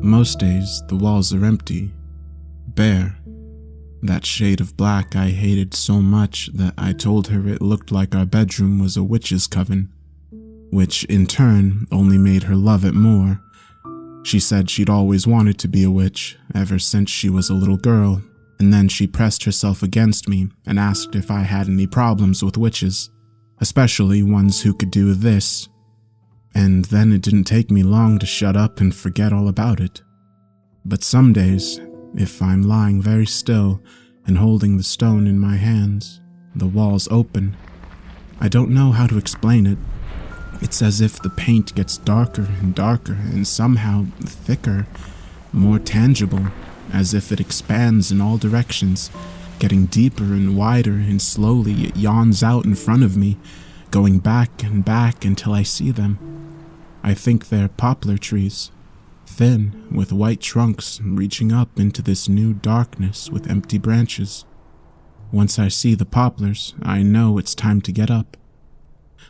Most days, the walls are empty, bare. That shade of black I hated so much that I told her it looked like our bedroom was a witch's coven, which in turn only made her love it more. She said she'd always wanted to be a witch ever since she was a little girl, and then she pressed herself against me and asked if I had any problems with witches, especially ones who could do this. And then it didn't take me long to shut up and forget all about it. But some days, if I'm lying very still and holding the stone in my hands, the walls open. I don't know how to explain it. It's as if the paint gets darker and darker and somehow thicker, more tangible, as if it expands in all directions, getting deeper and wider, and slowly it yawns out in front of me, going back and back until I see them. I think they're poplar trees, thin, with white trunks reaching up into this new darkness with empty branches. Once I see the poplars, I know it's time to get up.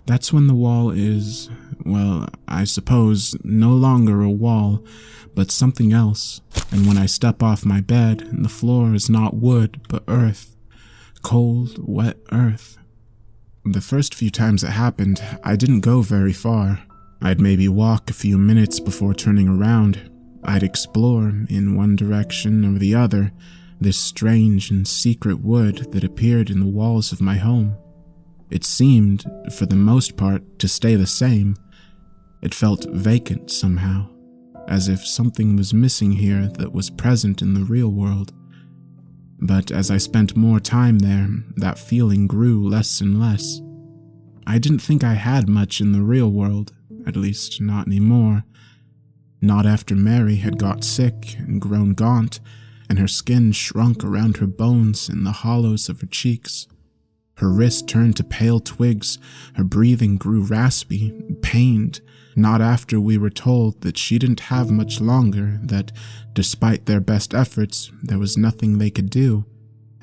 That's when the wall is, well, I suppose, no longer a wall, but something else. And when I step off my bed, the floor is not wood, but earth. Cold, wet earth. The first few times it happened, I didn't go very far. I'd maybe walk a few minutes before turning around. I'd explore, in one direction or the other, this strange and secret wood that appeared in the walls of my home. It seemed, for the most part, to stay the same. It felt vacant somehow, as if something was missing here that was present in the real world. But as I spent more time there, that feeling grew less and less. I didn't think I had much in the real world, at least not anymore. Not after Mary had got sick and grown gaunt, and her skin shrunk around her bones and the hollows of her cheeks. Her wrist turned to pale twigs, her breathing grew raspy, pained. Not after we were told that she didn't have much longer, that despite their best efforts, there was nothing they could do,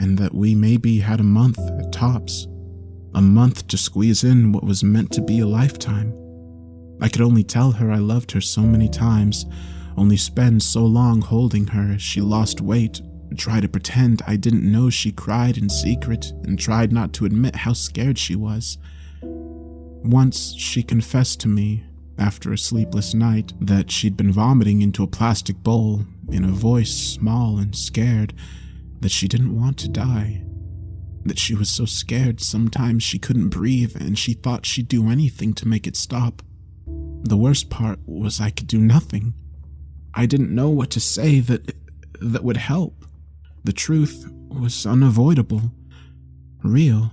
and that we maybe had a month at tops. A month to squeeze in what was meant to be a lifetime. I could only tell her I loved her so many times, only spend so long holding her as she lost weight, try to pretend I didn't know she cried in secret, and tried not to admit how scared she was. Once she confessed to me, after a sleepless night, that she'd been vomiting into a plastic bowl, in a voice small and scared, that she didn't want to die. That she was so scared sometimes she couldn't breathe, and she thought she'd do anything to make it stop. The worst part was I could do nothing. I didn't know what to say that would help. The truth was unavoidable, real.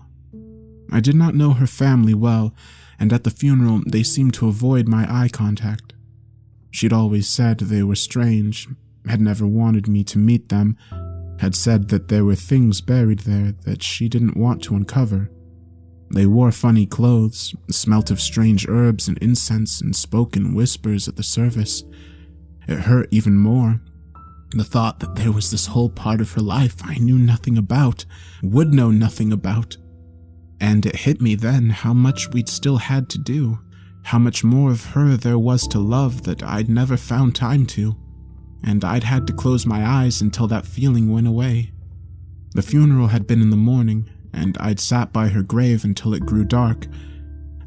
I did not know her family well, and at the funeral they seemed to avoid my eye contact. She'd always said they were strange, had never wanted me to meet them, had said that there were things buried there that she didn't want to uncover. They wore funny clothes, smelt of strange herbs and incense, and spoke in whispers at the service. It hurt even more. The thought that there was this whole part of her life I knew nothing about, would know nothing about. And it hit me then how much we'd still had to do, how much more of her there was to love that I'd never found time to. And I'd had to close my eyes until that feeling went away. The funeral had been in the morning, and I'd sat by her grave until it grew dark.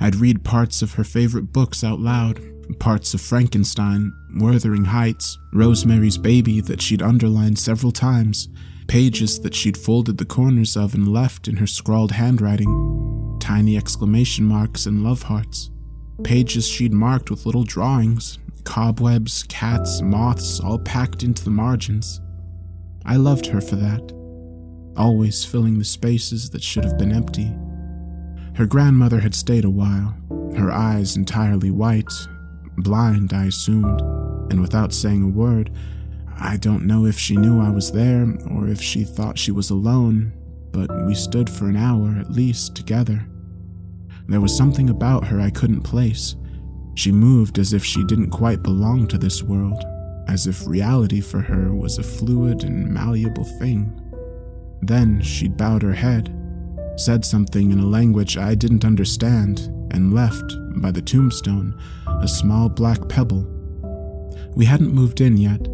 I'd read parts of her favorite books out loud, parts of Frankenstein, Wuthering Heights, Rosemary's Baby that she'd underlined several times, pages that she'd folded the corners of and left in her scrawled handwriting, tiny exclamation marks and love hearts, pages she'd marked with little drawings, cobwebs, cats, moths, all packed into the margins. I loved her for that, always filling the spaces that should have been empty. Her grandmother had stayed a while, her eyes entirely white, blind, I assumed, and without saying a word. I don't know if she knew I was there or if she thought she was alone, but we stood for an hour at least together. There was something about her I couldn't place. She moved as if she didn't quite belong to this world, as if reality for her was a fluid and malleable thing. Then she'd bowed her head, said something in a language I didn't understand, and left, by the tombstone, a small black pebble. We hadn't moved in yet,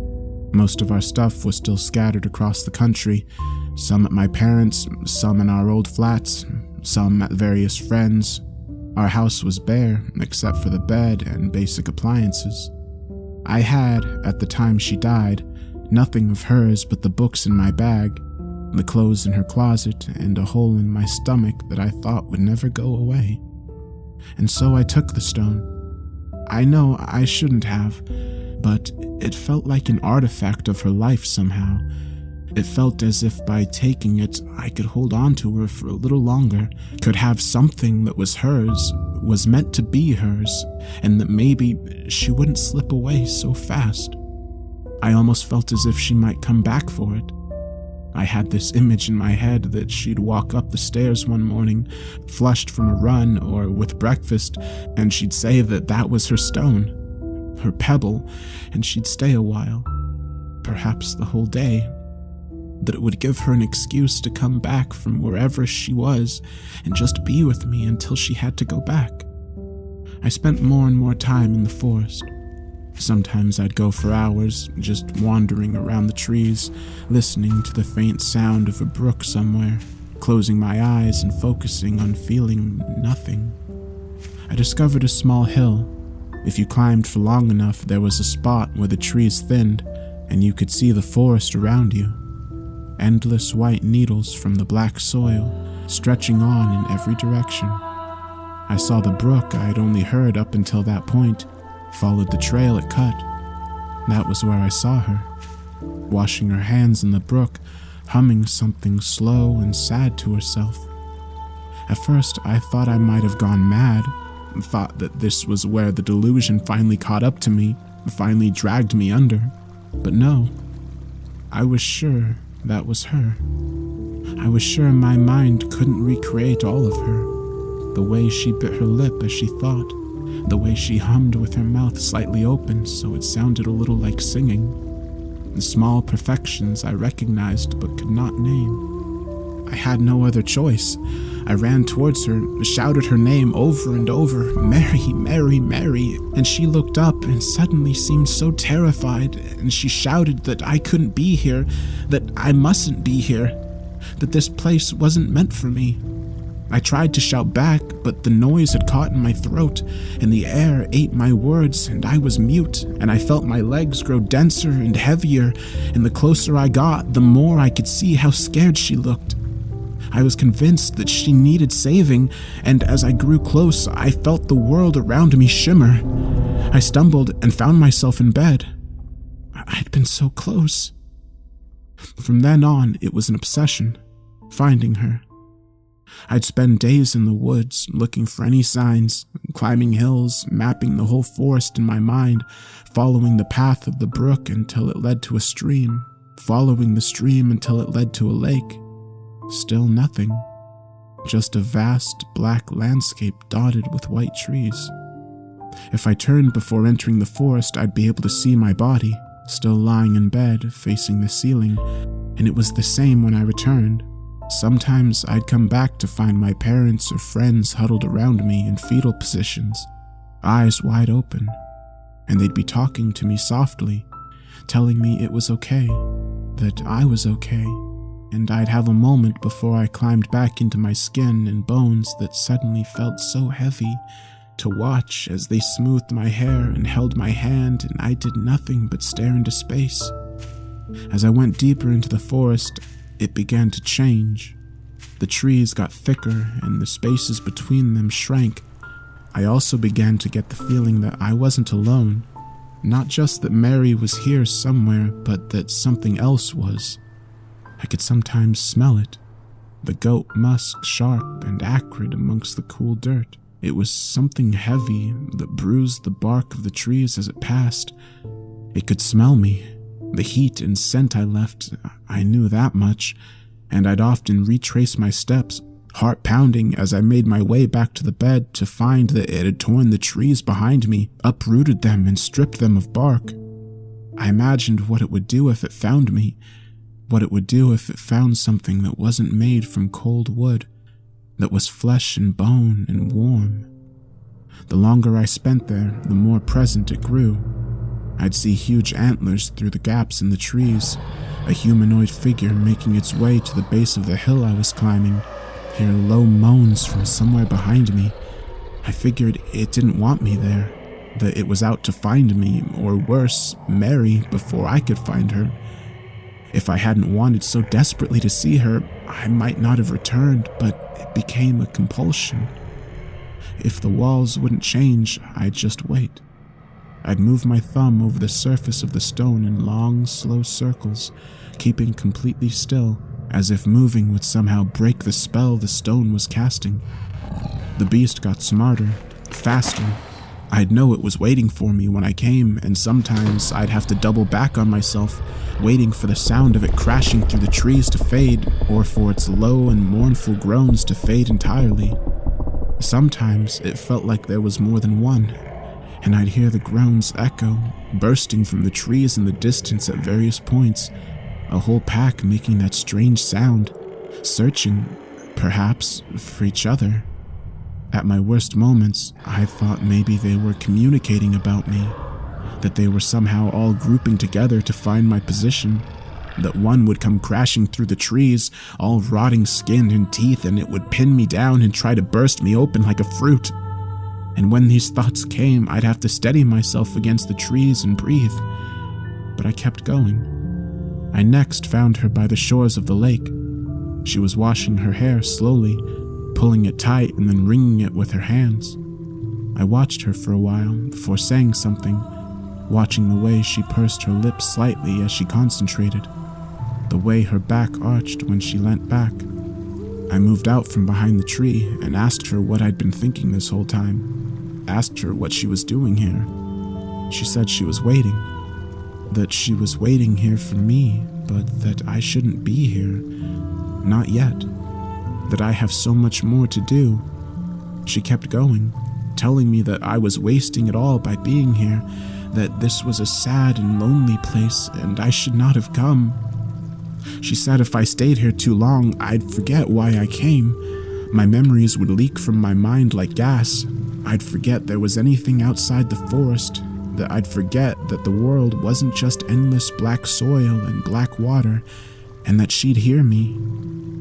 Most of our stuff was still scattered across the country, some at my parents', some in our old flats, some at various friends'. Our house was bare, except for the bed and basic appliances. I had, at the time she died, nothing of hers but the books in my bag, the clothes in her closet, and a hole in my stomach that I thought would never go away. And so I took the stone. I know I shouldn't have, but it felt like an artifact of her life somehow. It felt as if by taking it, I could hold on to her for a little longer, could have something that was hers, was meant to be hers, and that maybe she wouldn't slip away so fast. I almost felt as if she might come back for it. I had this image in my head that she'd walk up the stairs one morning, flushed from a run or with breakfast, and she'd say that that was her stone, her pebble, and she'd stay a while, perhaps the whole day. That it would give her an excuse to come back from wherever she was and just be with me until she had to go back. I spent more and more time in the forest. Sometimes I'd go for hours, just wandering around the trees, listening to the faint sound of a brook somewhere, closing my eyes and focusing on feeling nothing. I discovered a small hill. If you climbed for long enough, there was a spot where the trees thinned, and you could see the forest around you. Endless white needles from the black soil, stretching on in every direction. I saw the brook I had only heard up until that point, followed the trail it cut. That was where I saw her, washing her hands in the brook, humming something slow and sad to herself. At first, I thought I might have gone mad, thought that this was where the delusion finally caught up to me, finally dragged me under. But no, I was sure that was her. I was sure my mind couldn't recreate all of her. The way she bit her lip as she thought, the way she hummed with her mouth slightly open so it sounded a little like singing. The small perfections I recognized but could not name. I had no other choice. I ran towards her, shouted her name over and over, "Mary, Mary, Mary," and she looked up and suddenly seemed so terrified, and she shouted that I couldn't be here, that I mustn't be here, that this place wasn't meant for me. I tried to shout back, but the noise had caught in my throat, and the air ate my words, and I was mute, and I felt my legs grow denser and heavier, and the closer I got, the more I could see how scared she looked. I was convinced that she needed saving, and as I grew close, I felt the world around me shimmer. I stumbled and found myself in bed. I'd been so close. From then on, it was an obsession, finding her. I'd spend days in the woods, looking for any signs, climbing hills, mapping the whole forest in my mind, following the path of the brook until it led to a stream, following the stream until it led to a lake. Still nothing. Just a vast black landscape dotted with white trees. If I turned before entering the forest, I'd be able to see my body, still lying in bed, facing the ceiling, and it was the same when I returned. Sometimes I'd come back to find my parents or friends huddled around me in fetal positions, eyes wide open, and they'd be talking to me softly, telling me it was okay, that I was okay. And I'd have a moment before I climbed back into my skin and bones that suddenly felt so heavy to watch as they smoothed my hair and held my hand, and I did nothing but stare into space. As I went deeper into the forest, it began to change. The trees got thicker and the spaces between them shrank. I also began to get the feeling that I wasn't alone. Not just that Mary was here somewhere, but that something else was. I could sometimes smell it, the goat musk sharp and acrid amongst the cool dirt. It was something heavy that bruised the bark of the trees as it passed. It could smell me, the heat and scent I left, I knew that much, and I'd often retrace my steps, heart pounding as I made my way back to the bed to find that it had torn the trees behind me, uprooted them and stripped them of bark. I imagined what it would do if it found me, what it would do if it found something that wasn't made from cold wood, that was flesh and bone and warm. The longer I spent there, the more present it grew. I'd see huge antlers through the gaps in the trees, a humanoid figure making its way to the base of the hill I was climbing, hear low moans from somewhere behind me. I figured it didn't want me there, that it was out to find me, or worse, Mary, before I could find her. If I hadn't wanted so desperately to see her, I might not have returned, but it became a compulsion. If the walls wouldn't change, I'd just wait. I'd move my thumb over the surface of the stone in long, slow circles, keeping completely still, as if moving would somehow break the spell the stone was casting. The beast got smarter, faster. I'd know it was waiting for me when I came, and sometimes I'd have to double back on myself, waiting for the sound of it crashing through the trees to fade, or for its low and mournful groans to fade entirely. Sometimes it felt like there was more than one, and I'd hear the groans echo, bursting from the trees in the distance at various points, a whole pack making that strange sound, searching, perhaps, for each other. At my worst moments, I thought maybe they were communicating about me, that they were somehow all grouping together to find my position, that one would come crashing through the trees, all rotting skin and teeth, and it would pin me down and try to burst me open like a fruit. And when these thoughts came, I'd have to steady myself against the trees and breathe. But I kept going. I next found her by the shores of the lake. She was washing her hair slowly, pulling it tight and then wringing it with her hands. I watched her for a while before saying something, watching the way she pursed her lips slightly as she concentrated, the way her back arched when she leant back. I moved out from behind the tree and asked her what I'd been thinking this whole time, asked her what she was doing here. She said she was waiting, that she was waiting here for me, but that I shouldn't be here, not yet, that I have so much more to do. She kept going, telling me that I was wasting it all by being here, that this was a sad and lonely place and I should not have come. She said if I stayed here too long, I'd forget why I came. My memories would leak from my mind like gas. I'd forget there was anything outside the forest, that I'd forget that the world wasn't just endless black soil and black water, and that she'd hear me,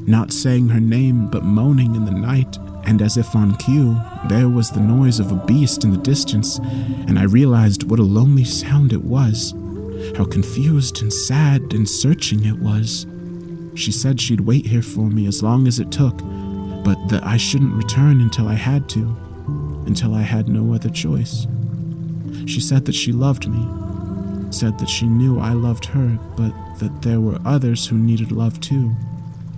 not saying her name but moaning in the night, and as if on cue, there was the noise of a beast in the distance, and I realized what a lonely sound it was, how confused and sad and searching it was. She said she'd wait here for me as long as it took, but that I shouldn't return until I had to, until I had no other choice. She said that she loved me, said that she knew I loved her, but that there were others who needed love too.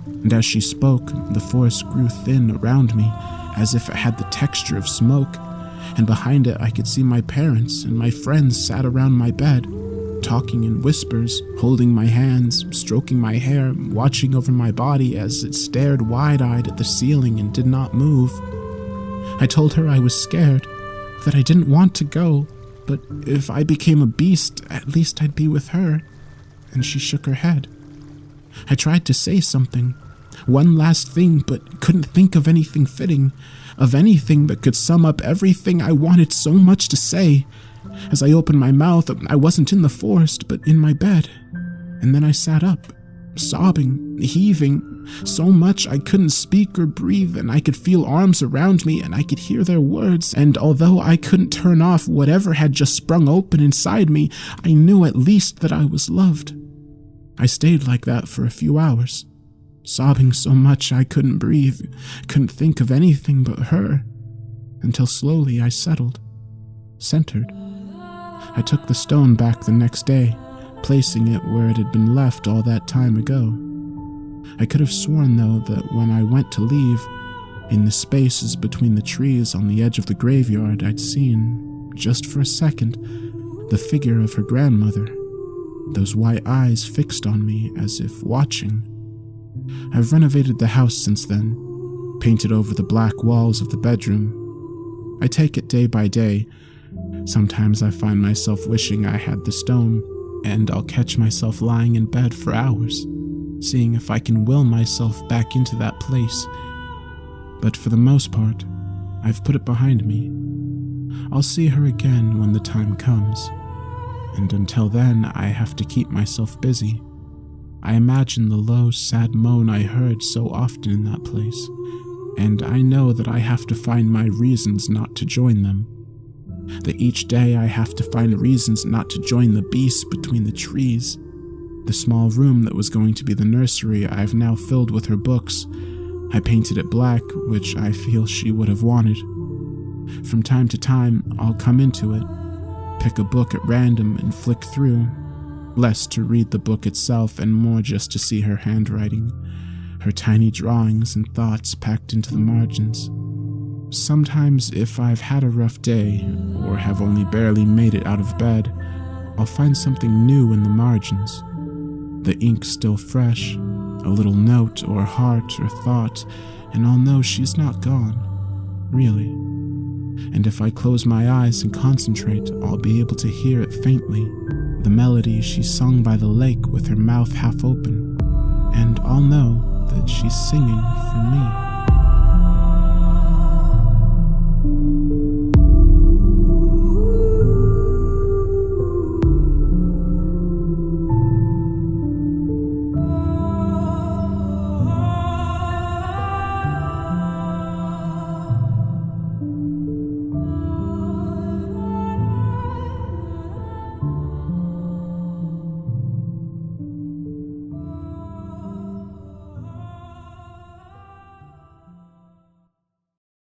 And as she spoke, the forest grew thin around me, as if it had the texture of smoke, and behind it I could see my parents and my friends sat around my bed, talking in whispers, holding my hands, stroking my hair, watching over my body as it stared wide-eyed at the ceiling and did not move. I told her I was scared, that I didn't want to go, but if I became a beast, at least I'd be with her, and she shook her head. I tried to say something, one last thing, but couldn't think of anything fitting, of anything that could sum up everything I wanted so much to say. As I opened my mouth, I wasn't in the forest, but in my bed. And then I sat up, sobbing, heaving, so much I couldn't speak or breathe, and I could feel arms around me, and I could hear their words, and although I couldn't turn off whatever had just sprung open inside me, I knew at least that I was loved. I stayed like that for a few hours, sobbing so much I couldn't breathe, couldn't think of anything but her, until slowly I settled, centered. I took the stone back the next day, placing it where it had been left all that time ago. I could have sworn, though, that when I went to leave, in the spaces between the trees on the edge of the graveyard, I'd seen, just for a second, the figure of her grandmother, those white eyes fixed on me as if watching. I've renovated the house since then, painted over the black walls of the bedroom. I take it day by day. Sometimes I find myself wishing I had the stone, and I'll catch myself lying in bed for hours, seeing if I can will myself back into that place. But for the most part, I've put it behind me. I'll see her again when the time comes, and until then I have to keep myself busy. I imagine the low, sad moan I heard so often in that place, and I know that I have to find my reasons not to join them. That each day I have to find reasons not to join the beasts between the trees. The small room that was going to be the nursery I've now filled with her books. I painted it black, which I feel she would have wanted. From time to time, I'll come into it, pick a book at random and flick through, less to read the book itself and more just to see her handwriting, her tiny drawings and thoughts packed into the margins. Sometimes, if I've had a rough day, or have only barely made it out of bed, I'll find something new in the margins. The ink still fresh, a little note or heart or thought, and I'll know she's not gone, really. And if I close my eyes and concentrate, I'll be able to hear it faintly, the melody she sung by the lake with her mouth half open, and I'll know that she's singing for me.